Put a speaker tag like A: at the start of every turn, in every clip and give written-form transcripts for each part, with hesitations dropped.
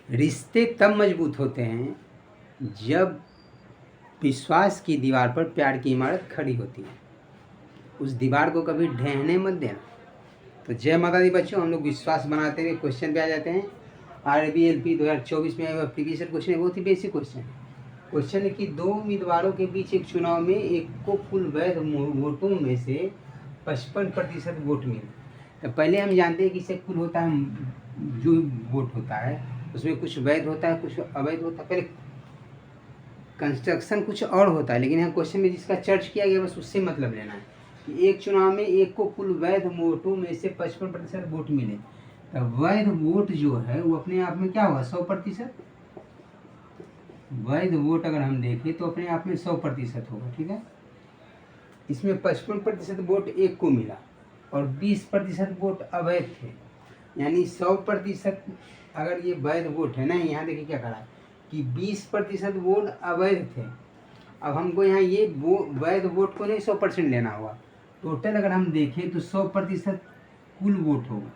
A: रिश्ते तब मजबूत होते हैं जब विश्वास की दीवार पर प्यार की इमारत खड़ी होती है। उस दीवार को कभी ढहने मत देना। तो जय माता दी बच्चों, हम लोग विश्वास बनाते हुए क्वेश्चन पे आ जाते हैं। RBLP 2024 में आया हुआ प्रीवियस क्वेश्चन है, बहुत ही बेसिक क्वेश्चन है। क्वेश्चन है कि दो उम्मीदवारों के बीच एक चुनाव में एक को कुल वैध वोटों में से 55% वोट मिले। तो पहले हम जानते हैं कि इससे कुल होता है जो वोट होता है उसमें कुछ वैध होता है कुछ अवैध होता है। पहले कंस्ट्रक्शन कुछ और होता है, लेकिन यहाँ क्वेश्चन में जिसका चर्च किया गया बस उससे मतलब लेना है कि एक चुनाव में एक को कुल वैध वोटों में से 55% वोट मिले। तो वैध वोट जो है वो अपने आप में क्या होगा, 100%। वैध वोट अगर हम देखें तो अपने आप में 100% होगा, ठीक है। इसमें 55% वोट एक को मिला और 20% वोट अवैध थे, यानी 100% अगर ये वैध वोट है ना, यहाँ देखिए क्या करा कि 20% वोट अवैध थे। अब हमको यहाँ ये वैध वोट को नहीं 100% लेना होगा। टोटल अगर हम देखें तो 100% कुल वोट होगा।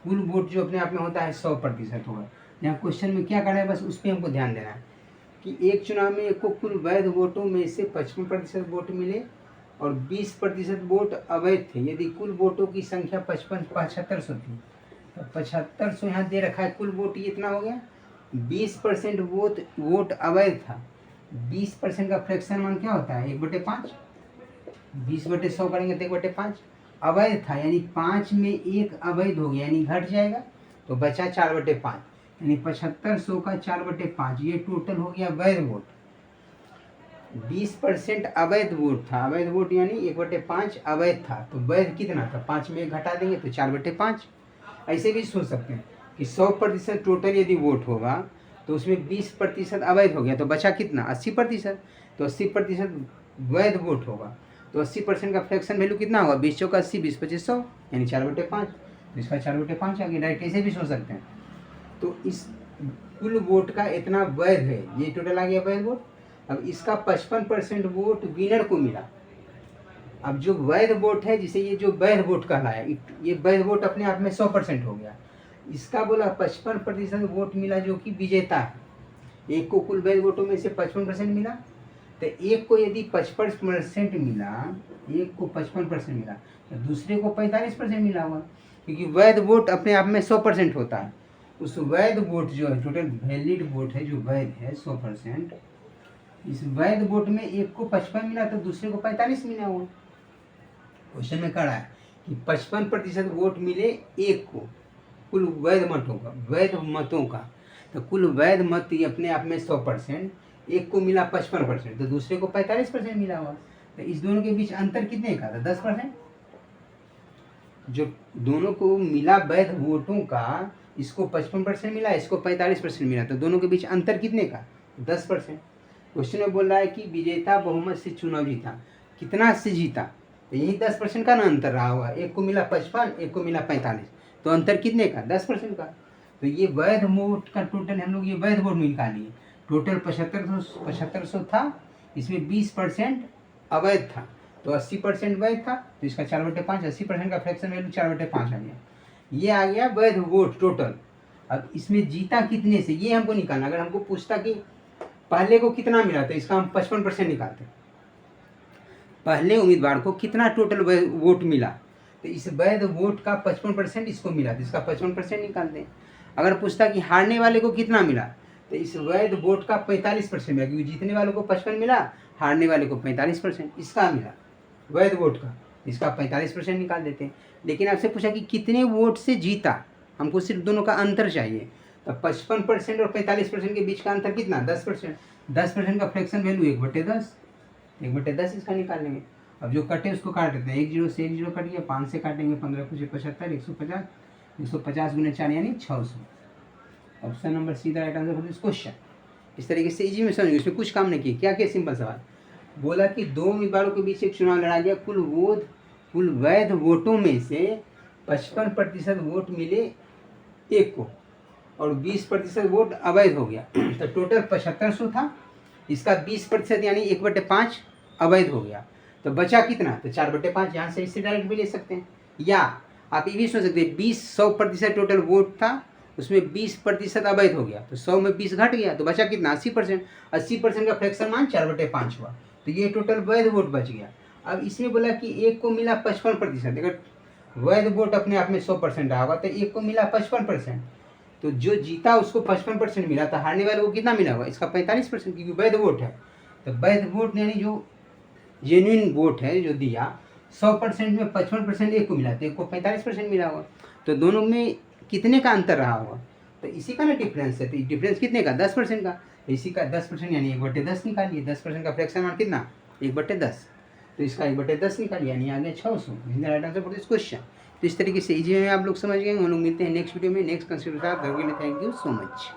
A: कुल वोट जो अपने आप में होता है 100% होगा। यहाँ क्वेश्चन में क्या करना है बस उस पर हमको ध्यान देना है कि एक चुनाव में एक को कुल वैध वोटों में से 55% वोट मिले और 20% वोट अवैध थे। यदि कुल वोटों की संख्या 7500 थी तो 7500 यहाँ दे रखा है, कुल वोट ये इतना हो गया। 20% वोट अवैध था। 20% का फ्रैक्शन मान क्या होता है, 1/5। 20/100 करेंगे तो 1/5 अवैध था, यानी 5 में 1 अवैध हो गया, यानी घट जाएगा तो बचा 4/5, यानी 7500 का 4/5 ये टोटल हो गया वैध वोट। 20% अवैध वोट था, अवैध वोट यानी 1/5 अवैध था, तो वैध कितना था, 5 में 1 घटा देंगे तो 4/5। ऐसे भी सोच सकते हैं कि 100% टोटल यदि वोट होगा तो उसमें 20% अवैध हो गया तो बचा कितना, 80%। तो 80% वैध वोट होगा तो 80% का फ्रैक्शन वैल्यू कितना होगा, 20 चौका 80, 20 25 100, यानी 4/5। तो इसका 4/5 आ गया। डायरेक्ट ऐसे भी सोच सकते हैं। तो इस कुल वोट का इतना वैध है, ये टोटल आ गया वैध वोट। अब इसका 55% वोट विनर को मिला। अब जो वैध वोट है, जिसे ये जो वैध वोट कहलाया, ये वैध वोट अपने आप में 100% हो गया। इसका बोला 55% वोट मिला जो कि विजेता है। एक को कुल वैध वोटों में से 55% मिला, तो एक को यदि 55% मिला, एक को 55% मिला तो दूसरे को 45% मिला हुआ, क्योंकि वैध वोट अपने आप में 100% होता है। उस वैध वोट जो है, टोटल वैलिड वोट है जो वैध है 100%, इस वैध वोट में एक को 55 मिला तो दूसरे को 45 मिला हुआ। क्वेश्चन में कहा है कि 55% वोट मिले एक को कुल वैध मतों का, तो कुल वैध मत ये अपने आप में 100%, एक को मिला 55% तो दूसरे को 45% मिला हुआ। तो इस दोनों के बीच अंतर कितने का था, 10%। जो दोनों को मिला वैध वोटों का, इसको 55% मिला, इसको 45% मिला, तो दोनों के बीच अंतर कितने का, 10%। क्वेश्चन में बोल रहा है कि विजेता बहुमत से चुनाव जीता, कितना से जीता, तो यही 10% का ना अंतर रहा हुआ। एक को मिला 55, एक को मिला 45, तो अंतर कितने का, 10% का। तो ये वैध वोट का टोटल हम लोग ये वैध वोट निकालिए। टोटल 7500 था, इसमें 20% अवैध था, तो 80% वैध था, तो इसका 4/5, 80% का फ्रैक्शन वैल्यू 4/5 आ गया। ये आ गया वैध वोट टोटल। अब इसमें जीता कितने से ये हमको निकालना। अगर हमको पूछता कि पहले को कितना मिला तो इसका हम 55% निकालते। पहले उम्मीदवार को कितना टोटल वोट मिला, तो इस वैध वोट का 55% इसको मिला, तो इसका 55% निकालते हैं। अगर पूछता कि हारने वाले को कितना मिला, तो इस वैध वोट का 45% मिला, क्योंकि जीतने वाले को 55 मिला, हारने वाले को 45% इसका मिला वैध वोट का, इसका 45% निकाल देते हैं। लेकिन आपसे पूछा कि कितने वोट से जीता, हमको सिर्फ दोनों का अंतर चाहिए। तो 55% और 45% के बीच का अंतर कितना, 10%। 10% का फ्रैक्शन वैल्यू 1/10, 1/10 इसका निकाल लेंगे। अब जो कटे उसको काट देते हैं, 1 0 से 1 0 कट गया, 5 से काटेंगे 15 कुछ 75, 150, 150 गुने 4 यानी 600। Option number see the right answer for this question. इस तरीके से इजी में समझिए, इसमें कुछ काम नहीं किया। क्या क्या सिंपल सवाल बोला कि दो उम्मीदवारों के बीच एक चुनाव लड़ा गया, कुल वैध वोटों में से 55% वोट मिले एक को और 20% वोट अवैध हो गया, तो टोटल 7500 था, इसका 20% यानी 1/5 अवैध हो गया, तो बचा कितना, तो 4/5। यहाँ से इससे डायरेक्ट भी ले सकते हैं, या आप ये भी सोच सकते हैं 100% टोटल वोट था उसमें 20% अवैध हो गया, तो 100 में 20 घट गया, तो बचा कितना 80%। 80% का फ्रैक्शन मान 4/5 हुआ, तो ये टोटल वैध वोट बच गया। अब इसमें बोला कि एक को मिला 55%। अगर वैध वोट अपने आप में 100% रहा होगा तो एक को मिला 55%, तो जो जीता उसको 55% मिला, तो हारने वाले को कितना मिला होगा, इसका 45%, क्योंकि वैध वोट है। तो वैध वोट यानी जो जेन्युइन वोट है जो दिया, 100% में 55% एक को मिला, तो एक को 45% मिला होगा। तो दोनों में कितने का अंतर रहा होगा, तो इसी का ना डिफरेंस है। तो डिफरेंस कितने का, 10% का। तो इसी का 10% यानी 1/10 निकालिए। 10% का फ्रैक्शन मान कितना, 1/10, तो इसका 1/10 निकालिए, यानी आ गया 600। Right answer for this question. तो इस तरीके से इजी में आप लोग समझ गए। हम लोग मिलते हैं नेक्स्ट वीडियो में नेक्स्ट कंसेप्ट के साथ। Thank you so much.